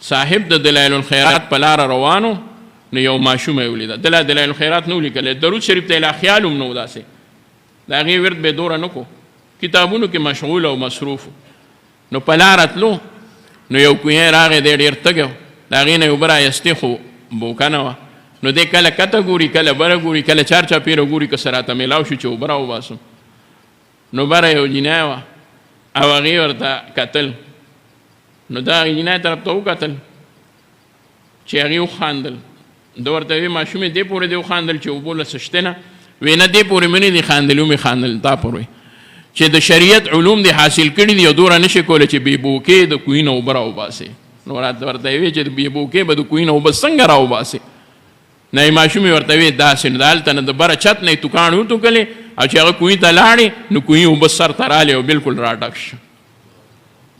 صاحب د دلایل الخیرات په لاره روانو نو یو ماشوم یې ولیده. دله دلایل الخیرات نه ولیکلی، درود شریف ته یې لا خیال هم نه و داسې، د هغې ورد به یې دوره نه کو، کتابونو کې مشغول او مصروف. نو په لاره تلو نو یو کوهی راغی، دی ډېر تږی و، د هغې نه یې اوبه رایستې خو بوکه نه وه. نو دی کله کته ګوري، کله بره ګوري، کله چار چاپېره ګوري که څه راته میلاو شي چې اوبه راوباسم. نو بره یو جینۍ وه او هغې ورته کتل، نو دا هغې جینۍ طرف ته وکتل چې هغې وخاندل. ده ورته وی ماشومې دې پورې دې وخاندل چې اوبو له څه شته نه؟ وی نه دې پورې مې نه دي خاندلي، ومې خاندل تا پورې چې د شریعت علوم دې حاصل کړي دي او دومره نشي کولی چې بې بوکې د کوهي نه اوبه راوباسې. نو راته ورته وی چې بې بوکې به د کوهي نه اوبه څنګه راوباسې؟ نه ماشومې ورته وی داسې نو د هلته نه د بره چت نه یې توکاڼې وټوکلې او چې هغه کوهي ته لاړې نو کوهي اوبه سر ته رالې او بلکل راډک شو.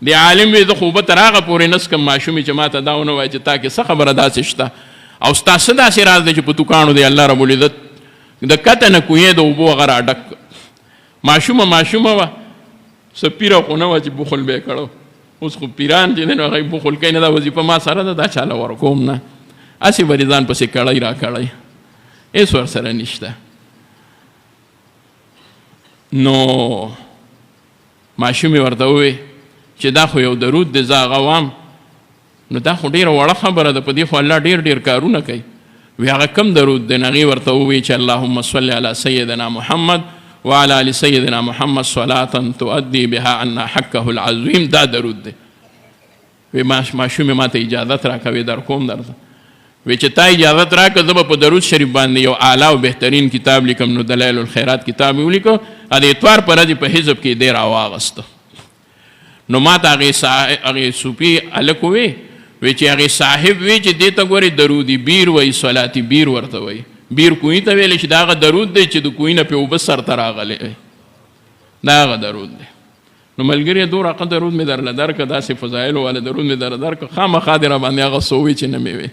د عالم وی زه خو اوبه تر هغه پورې نه څکم ماشومې چې ما ته دا ونه وایي چې تا کې څه خبره داسې شته او ستا څه داسې راز دی چې په توکاڼو دی الله ربالعزت د کته نه کوهی د اوبو هغه راډک. ماشومه وه، څه پیره خو نه وه چې بخل به یې کړو. اوس خو پیران چې دی نو هغه بخل کوي نه، دا وظیفه ما سره ده، دا چاله ورکوم نه، هسې به دې ځان پسې کړی را کړی، هېڅ ورسره نشته. نو ماشومې ورته ووې چې دا خو یو درود دی، زه هغه وام. نو دا خو ډېره وړه خبره ده، په دې خو الله ډېر کارونه کوي. وی هغه کم درود دی؟ هغې ورته ووی چې اللهم صل علی سیدنا محمد وعلى آل سیدنا محمد صلاة تؤدي بها عنا حقه العظیم. دا درود دی. وی ماشومې ما ته اجازت راکوي در کوم درته. وی چې تا اجازت راکړه زه به په درود شریف باندې یو اعلی او بهترین کتاب لیکم. نو دلایل الخیرات کتاب یې ولیکو، د اتوار په ورځې په حزب کې دی راواغسته. نو ما ته هغې صوفي هلک ووی چې هغې صاحب وی چې دې ته ګورې درودي بیر وایي، صلاتي بیر ورته وایي. بیر کوهي ته ویلی چې دا هغه درود دی چې د کوهي نه پې اوبه سر ته راغلی، دا هغه درود دی. نو ملګري دومره ښه درود مې درله درکړه، داسې فضایلو والا درود مې درله درکړه، خامخا دې را باندې هغه څه ووایي چې نه مې وی.